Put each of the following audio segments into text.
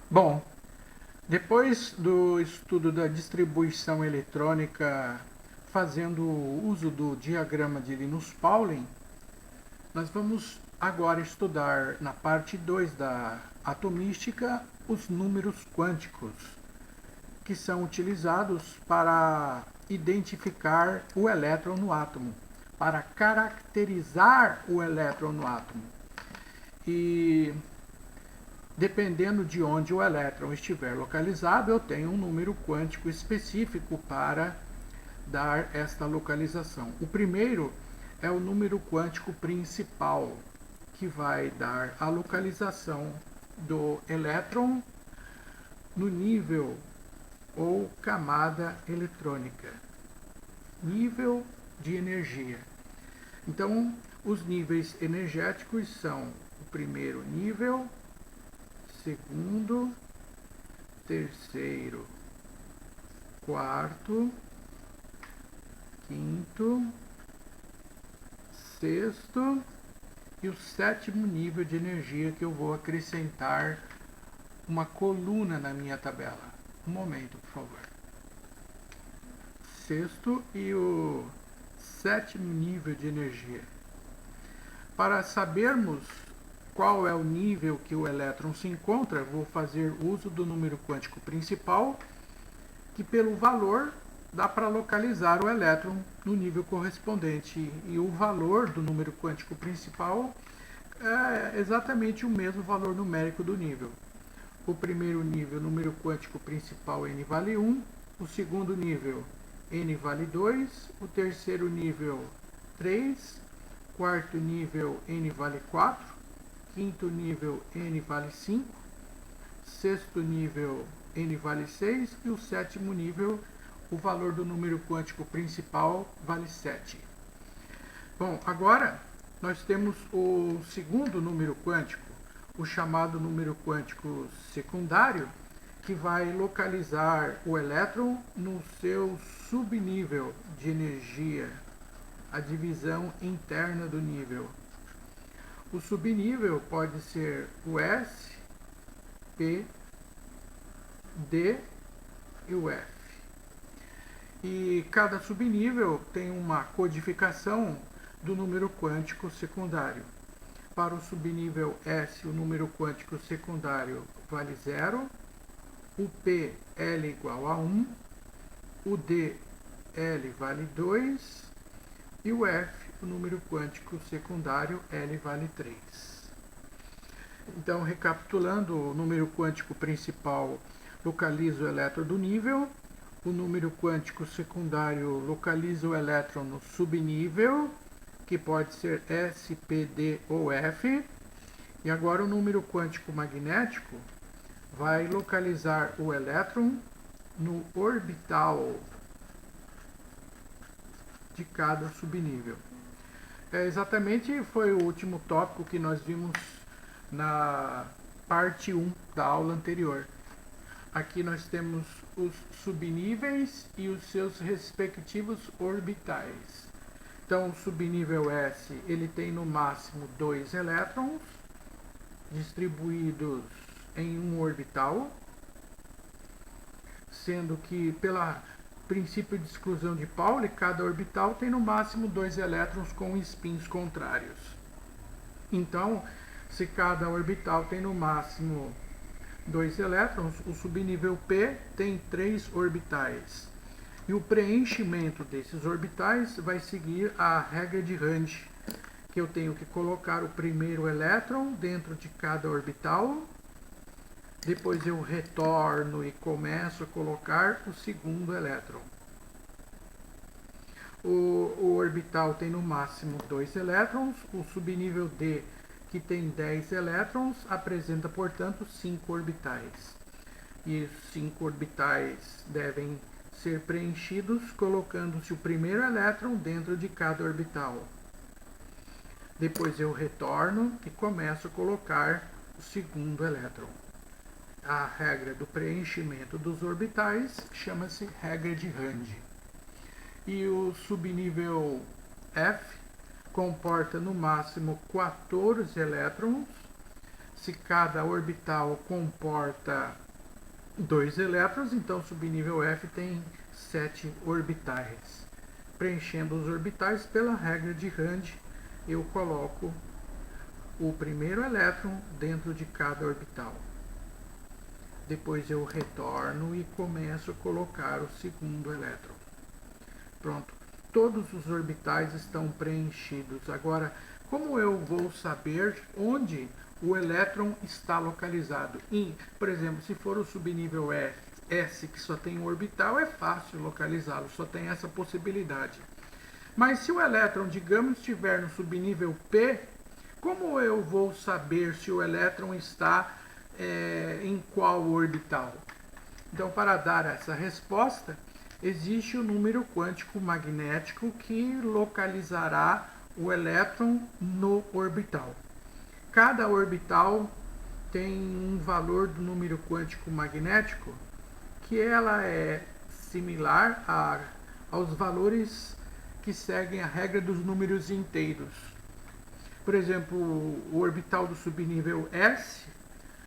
Bom, depois do estudo da distribuição eletrônica fazendo uso do diagrama de Linus-Pauling, nós vamos agora estudar na parte 2 da atomística os números quânticos, que são utilizados para identificar o elétron no átomo, para caracterizar o elétron no átomo. E dependendo de onde o elétron estiver localizado, eu tenho um número quântico específico para dar esta localização. O primeiro é o número quântico principal, que vai dar a localização do elétron no nível ou camada eletrônica, nível de energia. Então, os níveis energéticos são o primeiro nível, segundo, terceiro, quarto, quinto, sexto e o sétimo nível de energia, que eu vou acrescentar uma coluna na minha tabela. Um momento, por favor. Sexto e o sétimo nível de energia. Para sabermos qual é o nível que o elétron se encontra, vou fazer uso do número quântico principal, que pelo valor dá para localizar o elétron no nível correspondente. E o valor do número quântico principal é exatamente o mesmo valor numérico do nível. O primeiro nível, número quântico principal, n vale 1. O segundo nível, n vale 2. O terceiro nível, 3. Quarto nível, n vale 4. Quinto nível, n vale 5. Sexto nível, n vale 6. E o sétimo nível, o valor do número quântico principal vale 7. Bom, agora nós temos o segundo número quântico, o chamado número quântico secundário, que vai localizar o elétron no seu subnível de energia, a divisão interna do nível. O subnível pode ser o S, P, D e o F. E cada subnível tem uma codificação do número quântico secundário. Para o subnível S, o número quântico secundário vale 0, o P, L igual a 1, o D, L vale 2 e o F, o número quântico secundário, L vale 3. Então, recapitulando, o número quântico principal localiza o elétron do nível, o número quântico secundário localiza o elétron no subnível, que pode ser S, P, D ou F. E agora o número quântico magnético vai localizar o elétron no orbital de cada subnível. Exatamente foi o último tópico que nós vimos na parte 1 da aula anterior. Aqui nós temos os subníveis e os seus respectivos orbitais. Então, o subnível S, ele tem no máximo 2 elétrons distribuídos em um orbital, sendo que, pelo princípio de exclusão de Pauli, cada orbital tem no máximo 2 elétrons com spins contrários. Então, se cada orbital tem no máximo 2 elétrons, o subnível P tem 3 orbitais. E o preenchimento desses orbitais vai seguir a regra de Rand, que eu tenho que colocar o primeiro elétron dentro de cada orbital, depois eu retorno e começo a colocar o segundo elétron. O orbital tem no máximo 2 elétrons, o subnível D, que tem 10 elétrons, apresenta, portanto, 5 orbitais. E os 5 orbitais devem ser preenchidos colocando-se o primeiro elétron dentro de cada orbital. Depois eu retorno e começo a colocar o segundo elétron. A regra do preenchimento dos orbitais chama-se regra de Rand. E o subnível F comporta no máximo 14 elétrons, Se cada orbital comporta 2 elétrons, então o subnível F tem 7 orbitais. Preenchendo os orbitais pela regra de Rand, eu coloco o primeiro elétron dentro de cada orbital. Depois eu retorno e começo a colocar o segundo elétron. Pronto, todos os orbitais estão preenchidos. Agora, como eu vou saber onde o elétron está localizado? Por exemplo, se for o subnível S, que só tem um orbital, é fácil localizá-lo, só tem essa possibilidade. Mas se o elétron, digamos, estiver no subnível P, como eu vou saber se o elétron está em qual orbital? Então, para dar essa resposta, existe o número quântico magnético que localizará o elétron no orbital. Cada orbital tem um valor do número quântico magnético que ela é similar aos valores que seguem a regra dos números inteiros. Por exemplo, o orbital do subnível S,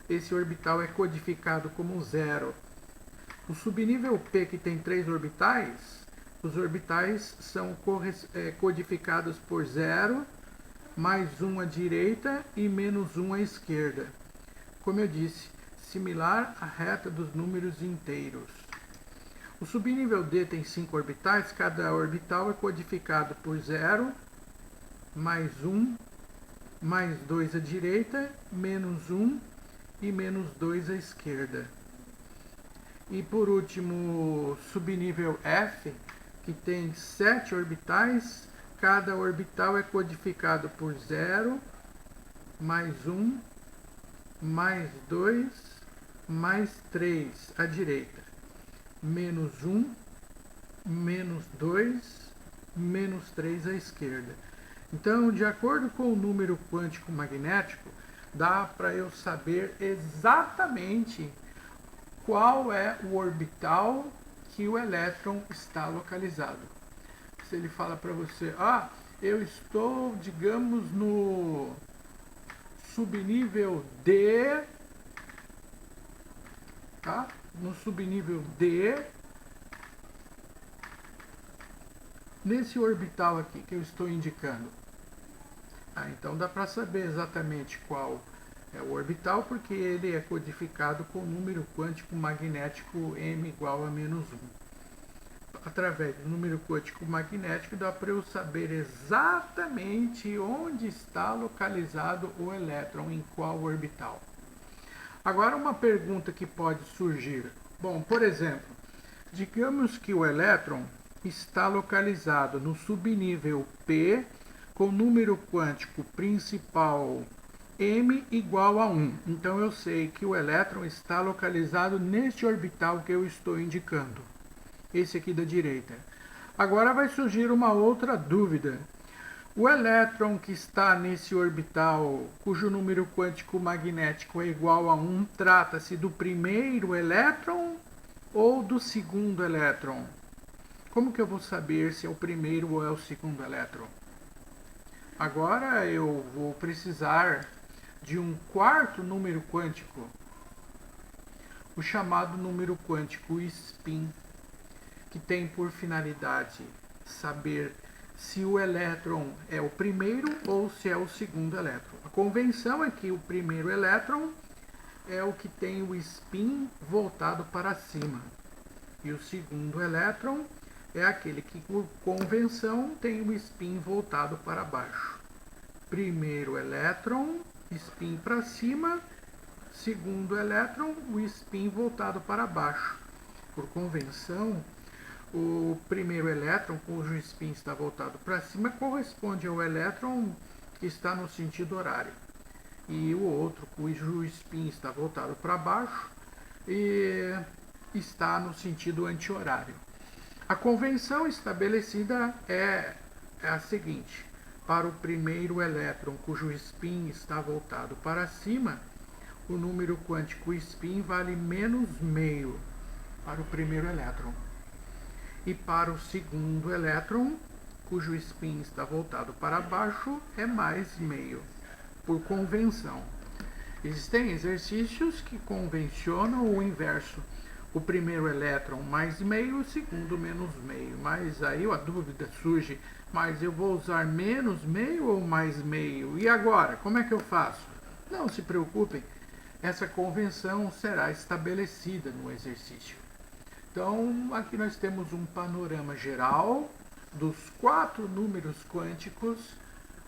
esse orbital é codificado como 0. O subnível P, que tem 3 orbitais, os orbitais são codificados por 0, mais 1 à direita e menos 1 à esquerda. Como eu disse, similar à reta dos números inteiros. O subnível D tem 5 orbitais, cada orbital é codificado por 0, mais 1, mais 2 à direita, menos 1 e menos 2 à esquerda. E por último, subnível F, que tem 7 orbitais, cada orbital é codificado por 0, mais 1, mais 2, mais 3 à direita, menos 1, menos 2, menos 3 à esquerda. Então, de acordo com o número quântico magnético, dá para eu saber exatamente qual é o orbital que o elétron está localizado. Se ele fala para você, eu estou, digamos, no subnível D, tá? No subnível D, nesse orbital aqui que eu estou indicando. Então dá para saber exatamente qual é o orbital, porque ele é codificado com o número quântico magnético m igual a menos 1. Através do número quântico magnético dá para eu saber exatamente onde está localizado o elétron, em qual orbital. Agora uma pergunta que pode surgir. Bom, por exemplo, digamos que o elétron está localizado no subnível P com número quântico principal m igual a 1. Então eu sei que o elétron está localizado neste orbital que eu estou indicando. Esse aqui da direita. Agora vai surgir uma outra dúvida. O elétron que está nesse orbital, cujo número quântico magnético é igual a 1, trata-se do primeiro elétron ou do segundo elétron? Como que eu vou saber se é o primeiro ou é o segundo elétron? Agora eu vou precisar de um quarto número quântico, o chamado número quântico spin, que tem por finalidade saber se o elétron é o primeiro ou se é o segundo elétron. A convenção é que o primeiro elétron é o que tem o spin voltado para cima, e o segundo elétron é aquele que, por convenção, tem o spin voltado para baixo. Primeiro elétron, spin para cima. Segundo elétron, o spin voltado para baixo. Por convenção, o primeiro elétron, cujo spin está voltado para cima, corresponde ao elétron que está no sentido horário. E o outro, cujo spin está voltado para baixo, está no sentido anti-horário. A convenção estabelecida é a seguinte: para o primeiro elétron cujo spin está voltado para cima, o número quântico spin vale menos meio para o primeiro elétron. E para o segundo elétron, cujo spin está voltado para baixo, é mais meio, por convenção. Existem exercícios que convencionam o inverso. O primeiro elétron mais meio, o segundo menos meio. Mas aí a dúvida surge, mas eu vou usar menos meio ou mais meio? E agora, como é que eu faço? Não se preocupem, essa convenção será estabelecida no exercício. Então, aqui nós temos um panorama geral dos 4 números quânticos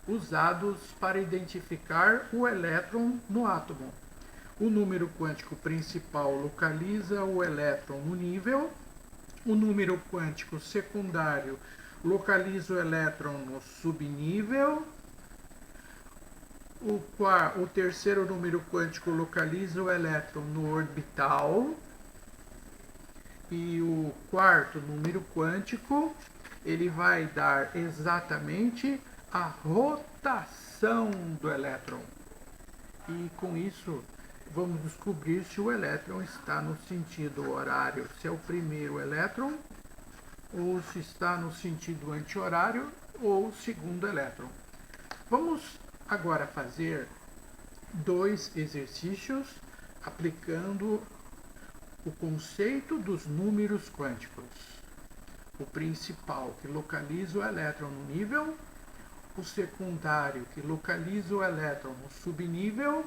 usados para identificar o elétron no átomo. O número quântico principal localiza o elétron no nível, o número quântico secundário localiza o elétron no subnível, o terceiro número quântico localiza o elétron no orbital, e o quarto número quântico ele vai dar exatamente a rotação do elétron. E com isso vamos descobrir se o elétron está no sentido horário, se é o primeiro elétron, ou se está no sentido anti-horário ou o segundo elétron. Vamos agora fazer 2 exercícios aplicando o conceito dos números quânticos. O principal, que localiza o elétron no nível, o secundário, que localiza o elétron no subnível,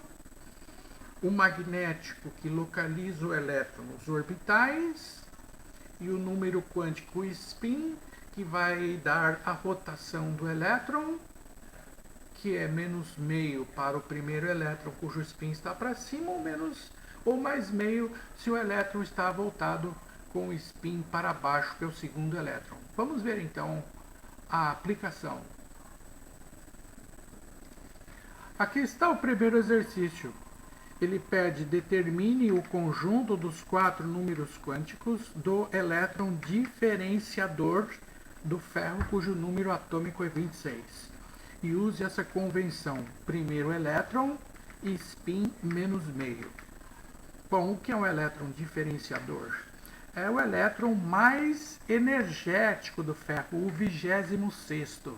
o magnético, que localiza o elétron nos orbitais, e o número quântico spin, que vai dar a rotação do elétron, que é menos meio para o primeiro elétron cujo spin está para cima, ou mais meio se o elétron está voltado com o spin para baixo, que é o segundo elétron. Vamos ver então a aplicação. Aqui está o primeiro exercício. Ele pede: determine o conjunto dos 4 números quânticos do elétron diferenciador do ferro cujo número atômico é 26. E use essa convenção: primeiro elétron e spin menos meio. Bom, o que é um elétron diferenciador? É o elétron mais energético do ferro, o 26º,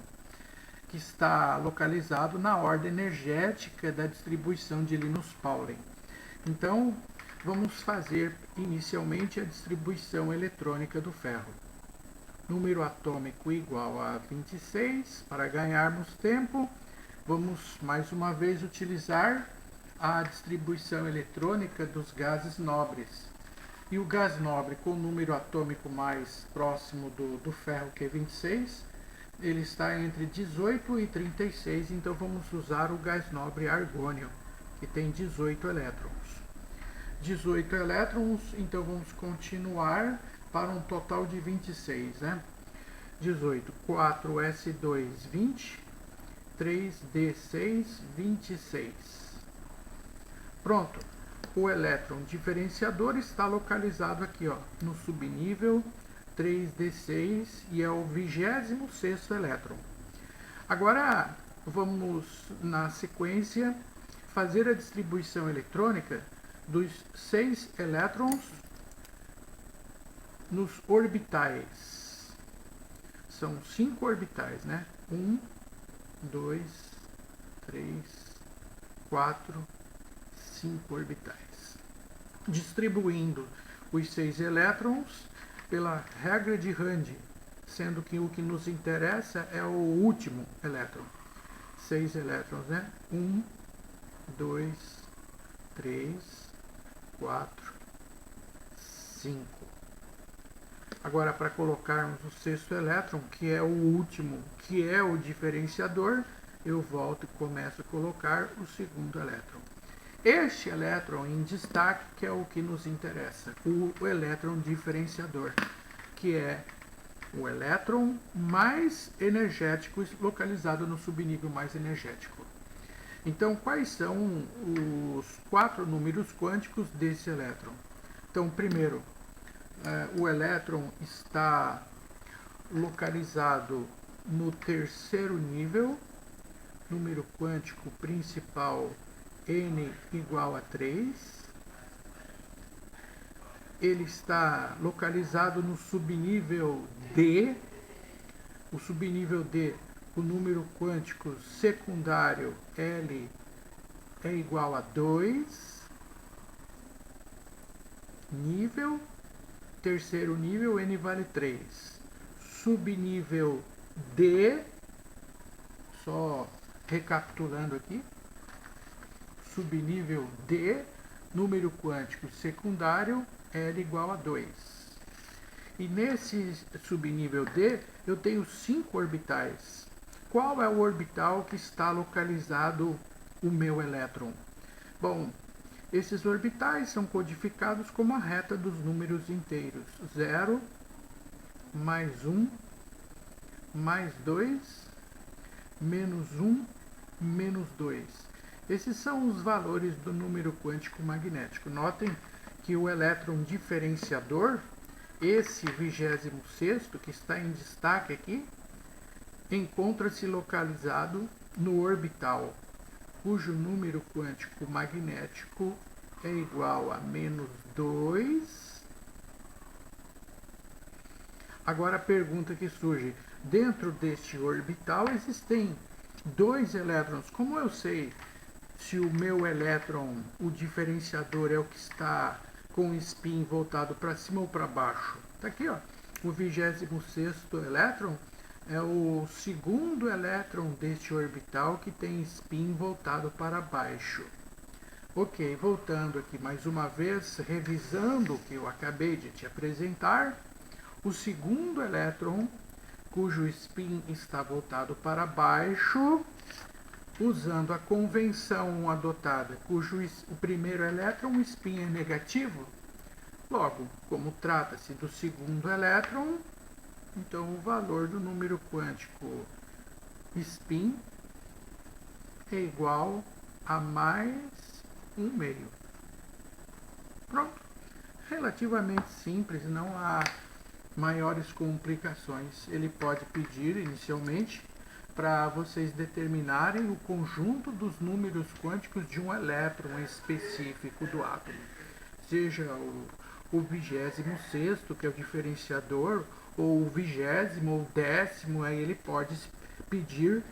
que está localizado na ordem energética da distribuição de Linus Pauling. Então, vamos fazer inicialmente a distribuição eletrônica do ferro. Número atômico igual a 26. Para ganharmos tempo, vamos mais uma vez utilizar a distribuição eletrônica dos gases nobres. E o gás nobre com o número atômico mais próximo do ferro, que é 26, ele está entre 18 e 36, então vamos usar o gás nobre argônio, que tem 18 elétrons. 18 elétrons, então vamos continuar para um total de 26, né? 18, 4s2, 20, 3d6, 26. Pronto, o elétron diferenciador está localizado aqui, ó, no subnível 3d6 e é o 26º elétron. Agora vamos, na sequência, fazer a distribuição eletrônica dos 6 elétrons nos orbitais. São 5 orbitais, né? 1, 2, 3, 4, 5 orbitais. Distribuindo os 6 elétrons pela regra de Rand, sendo que o que nos interessa é o último elétron. 6 elétrons, né? 1, 2, 3, 4, 5. Agora, para colocarmos o 6º elétron, que é o último, que é o diferenciador, eu volto e começo a colocar o 2º elétron. Este elétron em destaque, que é o que nos interessa, o elétron diferenciador, que é o elétron mais energético localizado no subnível mais energético. Então, quais são os 4 números quânticos desse elétron? Então, primeiro, o elétron está localizado no 3º nível, número quântico principal n igual a 3. Ele está localizado no subnível D. O subnível D, o número quântico secundário L é igual a 2, nível, terceiro nível, N vale 3. Subnível D, só recapitulando aqui, subnível D, número quântico secundário, L igual a 2. E nesse subnível D, eu tenho 5 orbitais. Qual é o orbital que está localizado o meu elétron? Bom, esses orbitais são codificados como a reta dos números inteiros. 0, mais 1, mais 2, menos 1, menos 2. Esses são os valores do número quântico magnético. Notem que o elétron diferenciador, esse 26º que está em destaque aqui, encontra-se localizado no orbital, cujo número quântico magnético é igual a menos 2. Agora a pergunta que surge: dentro deste orbital existem 2 elétrons. Como eu sei se o meu elétron, o diferenciador, é o que está com o spin voltado para cima ou para baixo? Está aqui, ó. O 26º elétron é o segundo elétron deste orbital que tem spin voltado para baixo. Ok, voltando aqui mais uma vez, revisando o que eu acabei de te apresentar, o segundo elétron, cujo spin está voltado para baixo, usando a convenção adotada, cujo o primeiro elétron, o spin é negativo, logo, como trata-se do segundo elétron, então o valor do número quântico spin é igual a mais 1/2. Pronto. Relativamente simples, não há maiores complicações. Ele pode pedir inicialmente para vocês determinarem o conjunto dos números quânticos de um elétron específico do átomo. Seja o 26º, que é o diferenciador, ou o 20º, ou 10º, aí ele pode pedir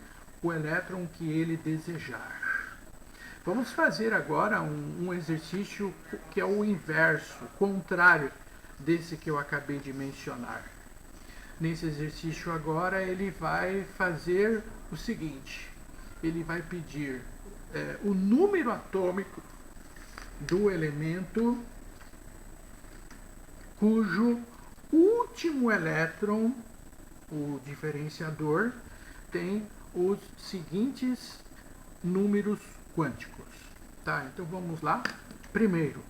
o elétron que ele desejar. Vamos fazer agora um exercício que é o inverso, contrário desse que eu acabei de mencionar. Nesse exercício agora ele vai fazer o seguinte: ele vai pedir o número atômico do elemento cujo último elétron, o diferenciador, tem os seguintes números quânticos. Tá, então vamos lá. Primeiro,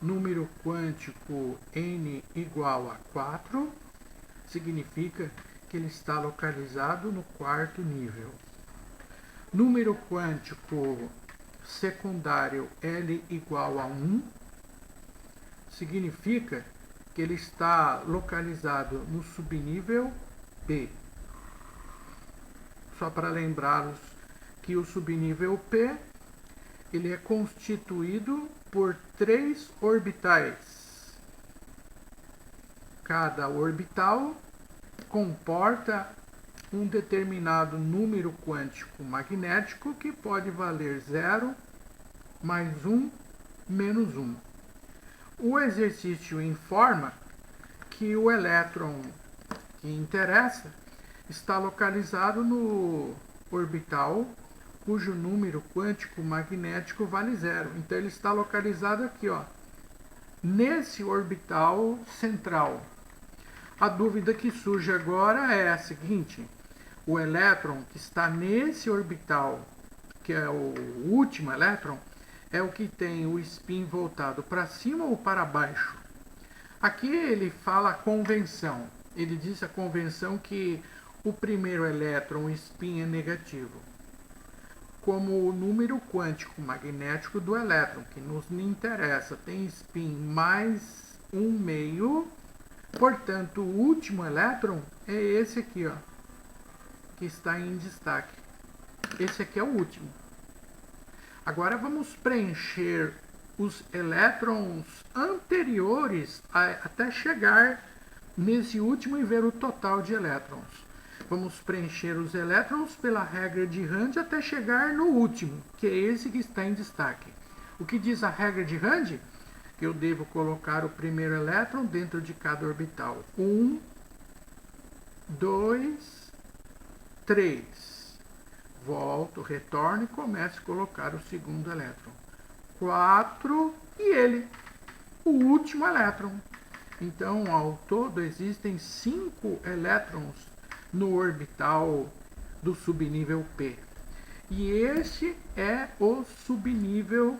número quântico n igual a 4, significa que ele está localizado no quarto nível. Número quântico secundário L igual a 1, significa que ele está localizado no subnível P. Só para lembrá-los que o subnível P ele é constituído por 3 orbitais. Cada orbital comporta um determinado número quântico magnético que pode valer 0, mais 1, menos 1. O exercício informa que o elétron que interessa está localizado no orbital cujo número quântico magnético vale 0. Então ele está localizado aqui, ó, nesse orbital central. A dúvida que surge agora é a seguinte: o elétron que está nesse orbital, que é o último elétron, é o que tem o spin voltado para cima ou para baixo? Aqui ele fala a convenção. Ele diz a convenção que o primeiro elétron, o spin, é negativo. Como o número quântico magnético do elétron, que nos interessa, tem spin mais 1/2, portanto, o último elétron é esse aqui, ó, que está em destaque. Esse aqui é o último. Agora vamos preencher os elétrons anteriores até chegar nesse último e ver o total de elétrons. Vamos preencher os elétrons pela regra de Rand até chegar no último, que é esse que está em destaque. O que diz a regra de Rand? Que eu devo colocar o primeiro elétron dentro de cada orbital. 1, 2, 3. Volto, retorno e começo a colocar o segundo elétron. 4 e ele, o último elétron. Então, ao todo, existem 5 elétrons no orbital do subnível P. E este é o subnível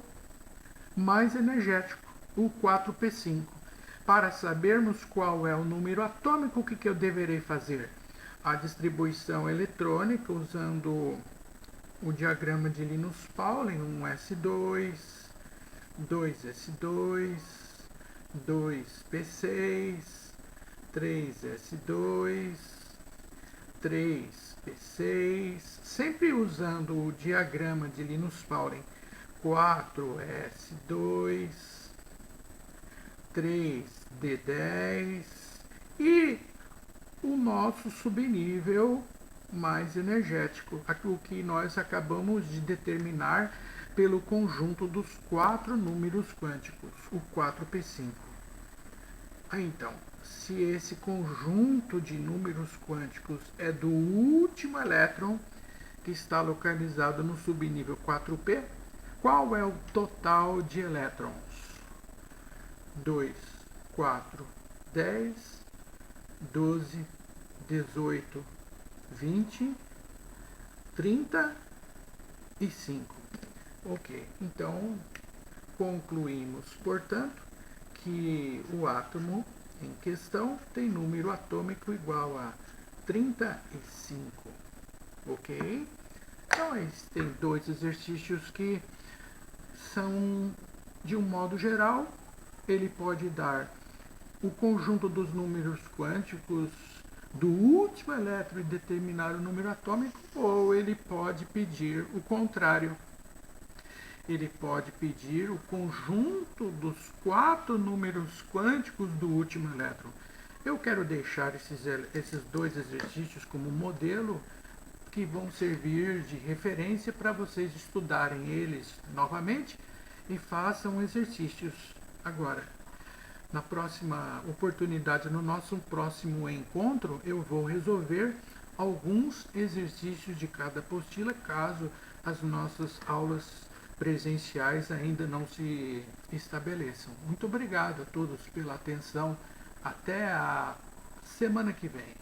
mais energético, o 4p5. Para sabermos qual é o número atômico, o que eu deverei fazer? A distribuição eletrônica usando o diagrama de Linus Pauling, 1s2, 2s2, 2p6, 3s2, 3p6, sempre usando o diagrama de Linus Pauling, 4s2, 3d10 e o nosso subnível mais energético, o que nós acabamos de determinar pelo conjunto dos 4 números quânticos, o 4p5. Então, se esse conjunto de números quânticos é do último elétron que está localizado no subnível 4p, qual é o total de elétrons? 2, 4, 10, 12, 18, 20, 35. Ok, então concluímos, portanto, que o átomo em questão tem número atômico igual a 35. Ok? Então, tem 2 exercícios que são, de um modo geral, ele pode dar o conjunto dos números quânticos do último elétron e determinar o número atômico, ou ele pode pedir o contrário. Ele pode pedir o conjunto dos 4 números quânticos do último elétron. Eu quero deixar esses 2 exercícios como modelo, que vão servir de referência para vocês estudarem eles novamente e façam exercícios agora. Na próxima oportunidade, no nosso próximo encontro, eu vou resolver alguns exercícios de cada apostila, caso as nossas aulas presenciais ainda não se estabeleçam. Muito obrigado a todos pela atenção. Até a semana que vem.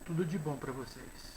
Tudo de bom para vocês.